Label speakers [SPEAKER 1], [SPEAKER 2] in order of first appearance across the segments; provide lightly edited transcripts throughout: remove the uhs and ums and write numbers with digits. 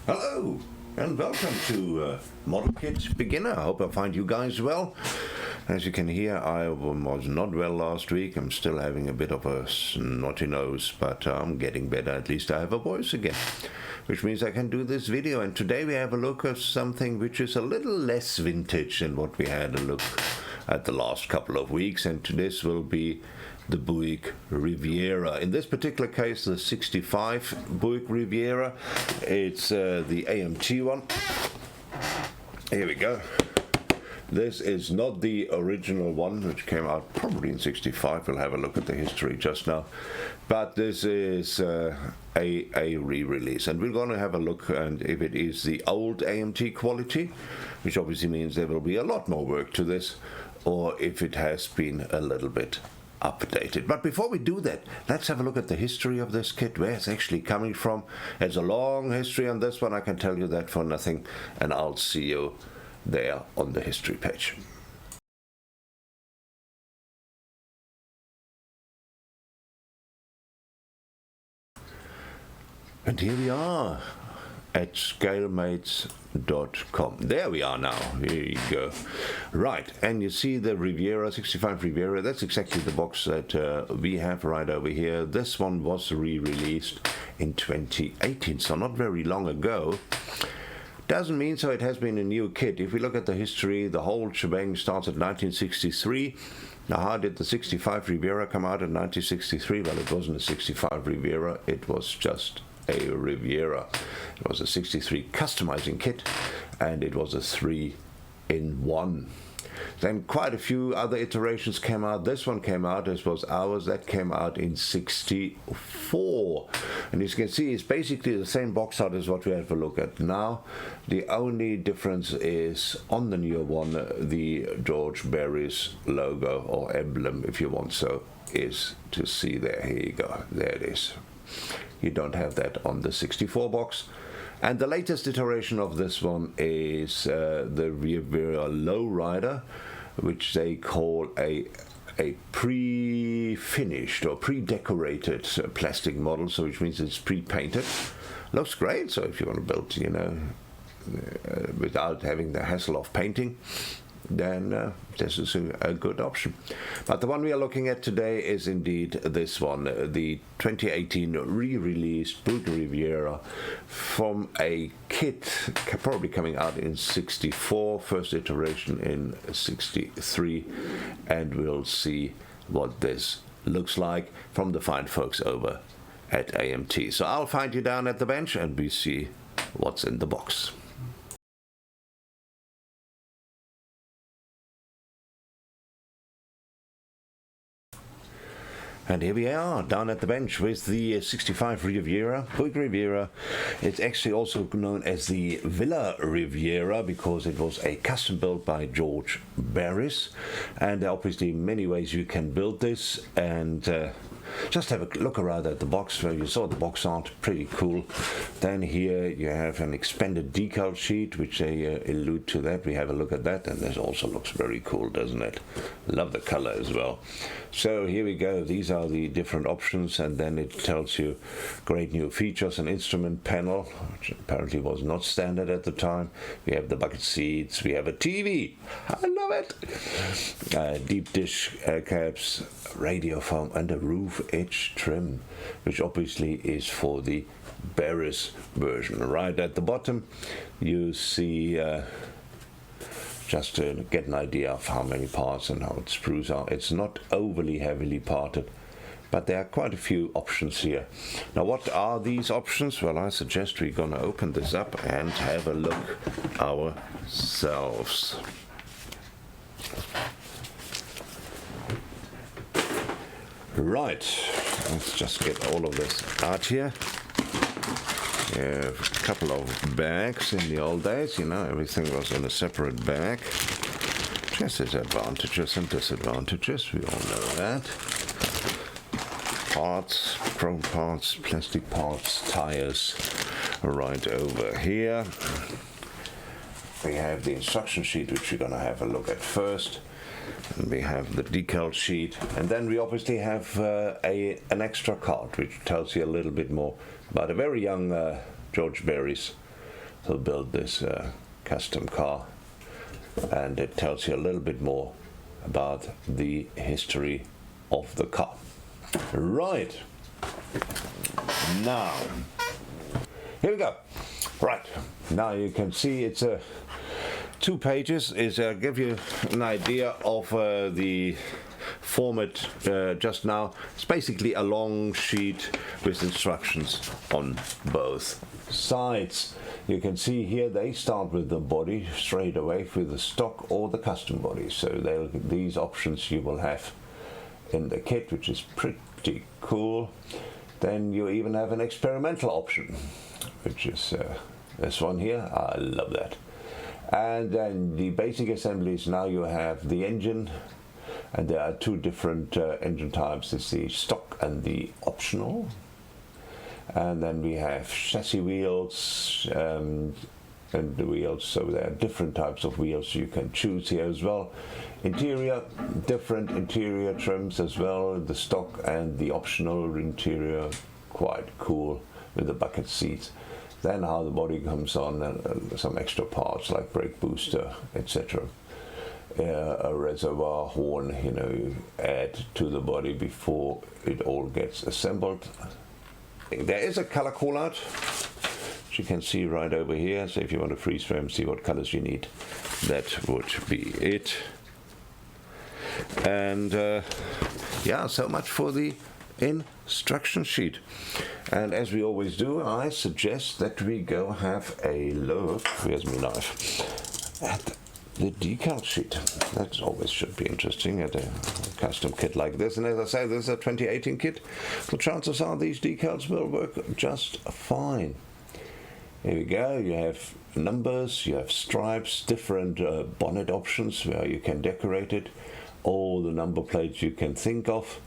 [SPEAKER 1] Hello and welcome to Model Kit Beginner. I hope I find you guys well. As you can hear, I was not well last week. I'm still having a bit of a snotty nose, but I'm getting better. At least I have a voice again, which means I can do this video. And today we have a look at something which is a little less vintage than what we had a look at the last couple of weeks. And this will be the Buick Riviera. In this particular case, the 65 Buick Riviera. It's the AMT one. Here we go. This is not the original one, which came out probably in 65. We'll have a look at the history just now. But this is a re-release. And we're going to have a look and if it is the old AMT quality, which obviously means there will be a lot more work to this, or if it has been a little bit updated. But before we do that, let's have a look at the history of this kit, where it's actually coming from. It's a long history on this one, I can tell you that for nothing, and I'll see you there on the history page. And here we are at scalemates.com. There we are now. Here you go. Right, and you see the Riviera, 65 Riviera. That's exactly the box that we have right over here. This one was re-released in 2018, so not very long ago. Doesn't mean so it has been a new kit. If we look at the history, the whole shebang starts at 1963. Now, how did the 65 Riviera come out in 1963? Well, it wasn't a 65 Riviera, it was just a Riviera. It was a 63 customizing kit, and it was a 3-in-1. Then quite a few other iterations came out. This one came out, this was ours, that came out in 64. And as you can see, it's basically the same box art as what we have a look at now. The only difference is on the newer one, the George Barry's logo or emblem, if you want so, is to see there. Here you go, there it is. You don't have that on the 64 box. And the latest iteration of this one is the Riviera Lowrider, which they call a pre-finished or pre-decorated plastic model, so which means it's pre-painted. Looks great, so if you want to build, you know, without having the hassle of painting, then this is a good option. But the one we are looking at today is indeed this one, the 2018 re-released Buick Riviera from a kit probably coming out in 64, first iteration in 63, and we'll see what this looks like from the fine folks over at AMT. So I'll find you down at the bench and we see what's in the box. And here we are, down at the bench with the 65 Riviera, Buick Riviera. It's actually also known as the Villa Riviera because it was a custom built by George Barry's. And there are obviously many ways you can build this. And just have a look around at the box. Where you saw the box art, pretty cool. Then here you have an expanded decal sheet, which they allude to that. We have a look at that, and this also looks very cool, doesn't it? Love the color as well. So here we go. These are the different options, and then it tells you great new features. An instrument panel, which apparently was not standard at the time. We have the bucket seats. We have a TV. I love it. Deep dish caps, radio foam, and a roof edge trim, which obviously is for the Barry's version. Right at the bottom you see just to get an idea of how many parts and how its screws are. It's not overly heavily parted, but there are quite a few options here. Now, what are these options? Well, I suggest we're going to open this up and have a look ourselves. Right, let's just get all of this out here. We have a couple of bags. In the old days, you know, everything was in a separate bag. Just its advantages and disadvantages, we all know that. Parts, chrome parts, plastic parts, tires, right over here. We have the instruction sheet, which we're going to have a look at first. And we have the decal sheet, and then we obviously have an extra card which tells you a little bit more about a very young George Barry's who built this custom car, and it tells you a little bit more about the history of the car. Right, now here we go. Right, now you can see it's 2 pages. Is give you an idea of the format just now. It's basically a long sheet with instructions on both sides. You can see here they start with the body straight away with the stock or the custom body. So these options you will have in the kit, which is pretty cool. Then you even have an experimental option, which is this one here. I love that. And then the basic assemblies, now you have the engine, and there are 2 different engine types. It's the stock and the optional. And then we have chassis wheels and the wheels, so there are different types of wheels you can choose here as well. Interior, different interior trims as well, the stock and the optional interior, quite cool with the bucket seats. Then how the body comes on, and some extra parts like brake booster, etc. A reservoir horn, you know, you add to the body before it all gets assembled. There is a color call out, which you can see right over here. So if you want to freeze frame, see what colors you need, that would be it. And yeah, so much for the instruction sheet. And as we always do, I suggest that we go have a look, where's my knife, at the decal sheet. That always should be interesting at a custom kit like this. And as I say, this is a 2018 kit. The chances are these decals will work just fine. Here we go. You have numbers, you have stripes, different bonnet options where you can decorate it, all the number plates you can think of,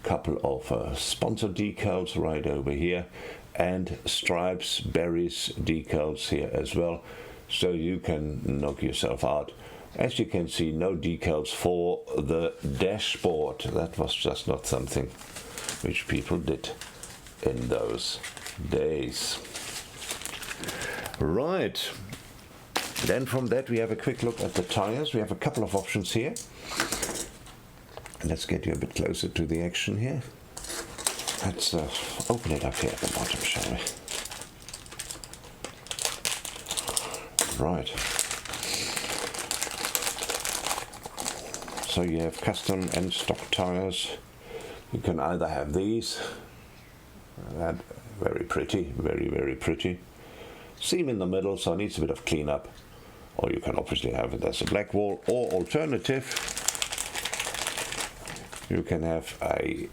[SPEAKER 1] couple of sponsor decals right over here, and stripes, berries decals here as well, so you can knock yourself out. As you can see, no decals for the dashboard. That was just not something which people did in those days. Right, then from that we have a quick look at the tires. We have a couple of options here. Let's get you a bit closer to the action here. Let's open it up here at the bottom, shall we? Right. So you have custom and stock tires. You can either have these, that very pretty, very, very pretty. Seam in the middle, so it needs a bit of cleanup. Or you can obviously have it as a black wall, or alternative, you can have a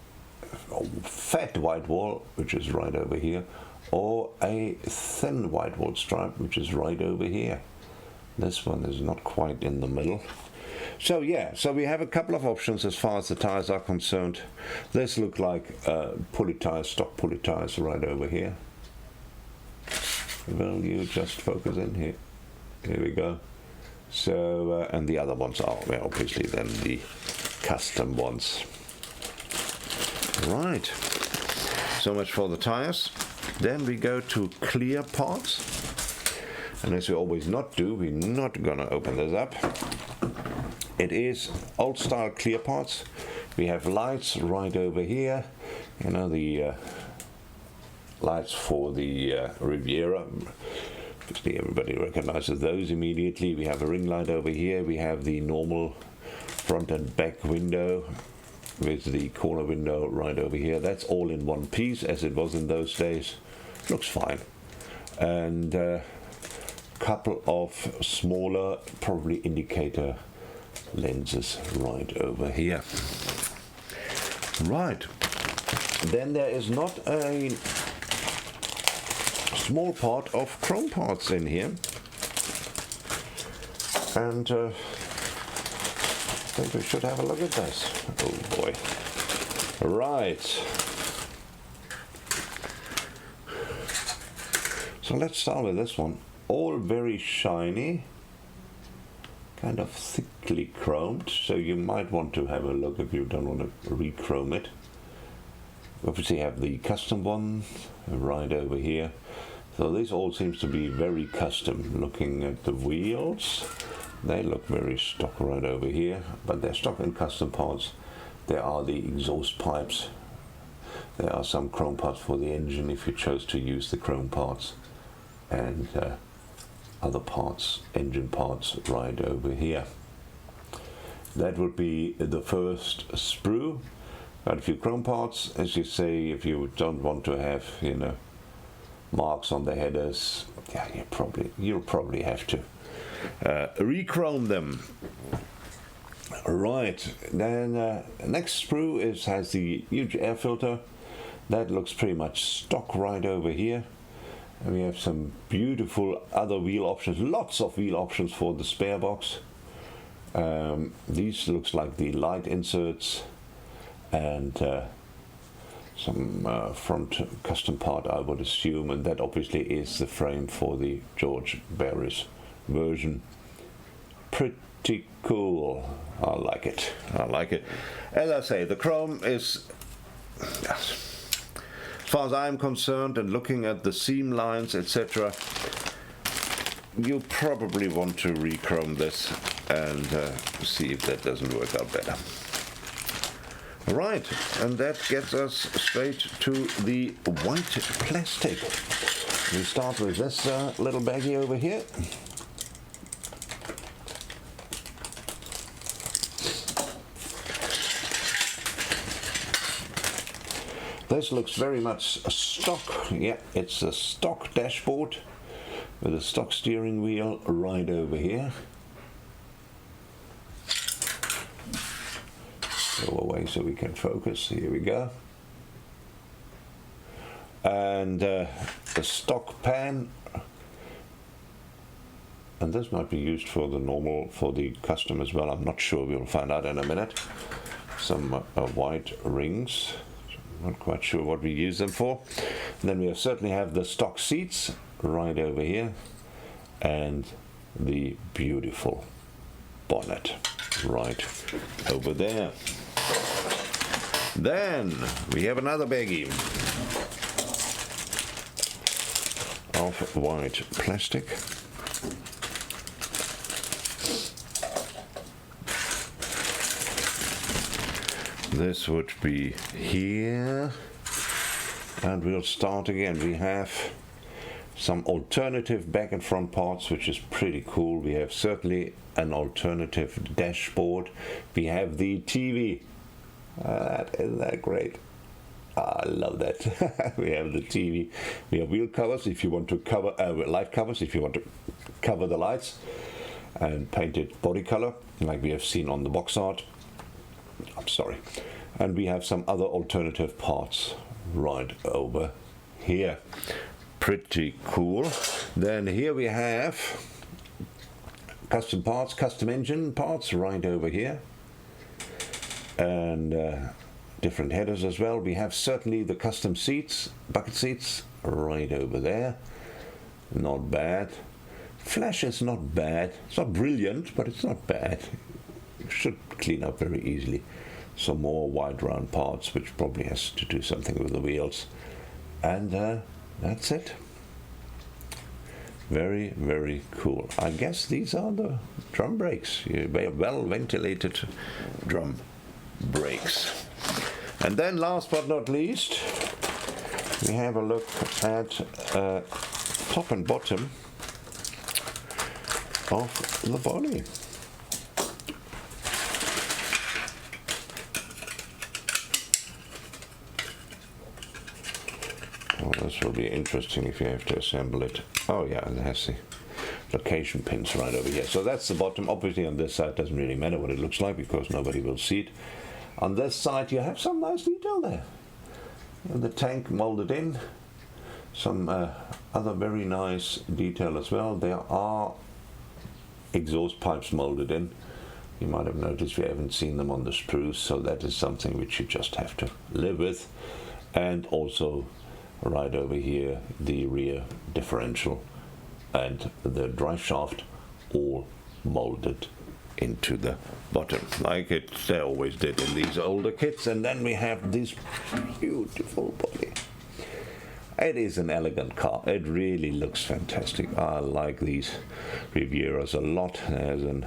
[SPEAKER 1] fat white wall, which is right over here, or a thin white wall stripe, which is right over here. This one is not quite in the middle. So yeah, so we have a couple of options as far as the tires are concerned. This look like pulley tires, stock pulley tires right over here. Will you just focus in here? Here we go. So, and the other ones are, well, obviously then the custom ones. Right, so much for the tires. Then we go to clear parts. And as we always not do, we're not gonna open this up. It is old style clear parts. We have lights right over here. You know, the lights for the Riviera. Obviously everybody recognizes those immediately. We have a ring light over here. We have the normal front and back window with the corner window right over here. That's all in one piece as it was in those days. Looks fine. And a couple of smaller, probably indicator lenses right over here. Right. Then there is not a small part of chrome parts in here. And I think we should have a look at this. Oh boy. Right. So let's start with this one. All very shiny, kind of thickly chromed, so you might want to have a look if you don't want to re-chrome it. Obviously have the custom one right over here. So this all seems to be very custom. Looking at the wheels, they look very stock right over here, but they're stock and custom parts. There are the exhaust pipes. There are some chrome parts for the engine if you chose to use the chrome parts, and other parts, engine parts right over here. That would be the first sprue. Got a few chrome parts, as you say, if you don't want to have, you know, marks on the headers. Yeah, you'll probably have to re-chrome them. Right, then next sprue has the huge air filter. That looks pretty much stock right over here. And we have some beautiful other wheel options, lots of wheel options for the spare box. These looks like the light inserts and some front custom part, I would assume, and that obviously is the frame for the George Barris version. Pretty cool. I like it. I like it. As I say, the chrome is, as far as I'm concerned, and looking at the seam lines, etc., you probably want to re-chrome this and see if that doesn't work out better. Right, and that gets us straight to the white plastic. We start with this little baggie over here. This looks very much a stock. Yeah, it's a stock dashboard with a stock steering wheel right over here. Go away so we can focus. Here we go. And the stock pan. And this might be used for the normal, for the custom as well. I'm not sure. We'll find out in a minute. Some white rings. Not quite sure what we use them for. And then we certainly have the stock seats right over here, and the beautiful bonnet right over there. Then we have another baggie of white plastic. This would be here, and we'll start again. We have some alternative back and front parts, which is pretty cool. We have certainly an alternative dashboard. We have the TV. Isn't that great? I love that. We have the TV. We have wheel covers if you want to cover, light covers if you want to cover the lights, and painted body color like we have seen on the box art. I'm sorry. And we have some other alternative parts right over here. Pretty cool. Then here we have custom parts, custom engine parts right over here. And different headers as well. We have certainly the custom seats, bucket seats, right over there. Not bad. Flash is not bad. It's not brilliant, but it's not bad. It should clean up very easily. Some more wide round parts, which probably has to do something with the wheels. And that's it. Very, very cool. I guess these are the drum brakes. Well ventilated drum brakes. And then last but not least, we have a look at top and bottom of the body. Well, this will be interesting if you have to assemble it. Oh yeah, it has the location pins right over here. So that's the bottom. Obviously on this side doesn't really matter what it looks like because nobody will see it. On this side you have some nice detail there. And the tank molded in. Some other very nice detail as well. There are exhaust pipes molded in. You might have noticed we haven't seen them on the sprues, so that is something which you just have to live with. And also right over here the rear differential and the drive shaft all molded into the bottom like they always did in these older kits. And then we have this beautiful body, It is an elegant car. It really looks fantastic. I like these Rivieras a lot. There's a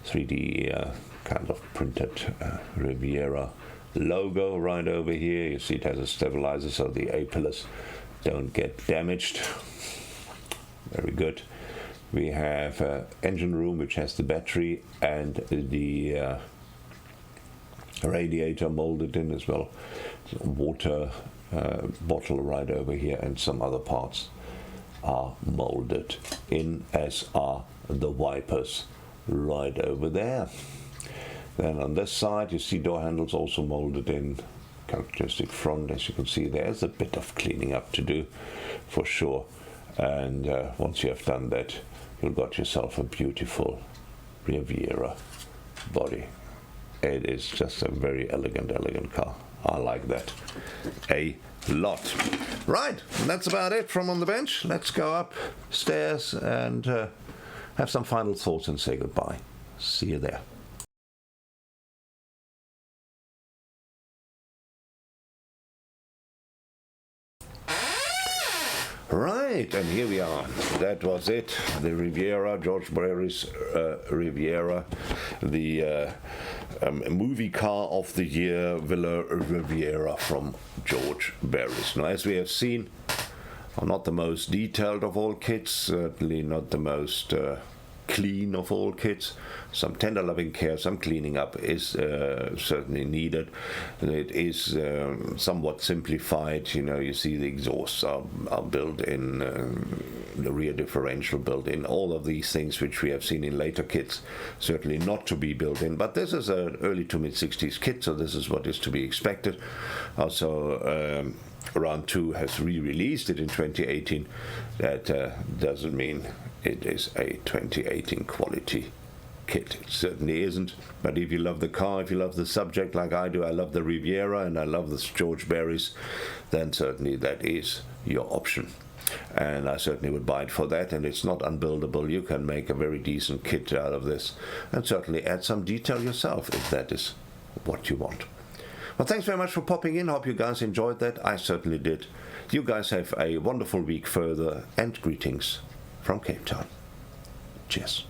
[SPEAKER 1] 3D kind of printed Riviera logo right over here. You see it has a stabilizer so the A-pillars don't get damaged. Very good. We have engine room which has the battery and the radiator molded in as well. Water bottle right over here, and some other parts are molded in, as are the wipers right over there. Then on this side you see door handles also molded in. Characteristic front, as you can see, there's a bit of cleaning up to do for sure, and once you have done that, you've got yourself a beautiful Riviera body. It is just a very elegant car. I like that a lot. Right, that's about it from On the Bench. Let's go upstairs and have some final thoughts and say goodbye. See you there. Right, and here we are. That was it. The Riviera, George Barry's Riviera, the movie car of the year, Villa Riviera from George Barry's. Now, as we have seen, not the most detailed of all kits, certainly not the most clean of all kits. Some tender loving care, some cleaning up is certainly needed. It is somewhat simplified. You know, you see the exhausts are built in, the rear differential built in, all of these things which we have seen in later kits, certainly not to be built in, but this is an early to mid-60s kit, so this is what is to be expected. Also, Round 2 has re-released it in 2018. That doesn't mean it is a 2018 quality kit. It certainly isn't. But if you love the car, if you love the subject like I do, I love the Riviera and I love the George Barry's, then certainly that is your option. And I certainly would buy it for that, and it's not unbuildable. You can make a very decent kit out of this and certainly add some detail yourself if that is what you want. Well, thanks very much for popping in. Hope you guys enjoyed that. I certainly did. You guys have a wonderful week further, and greetings from Cape Town. Cheers.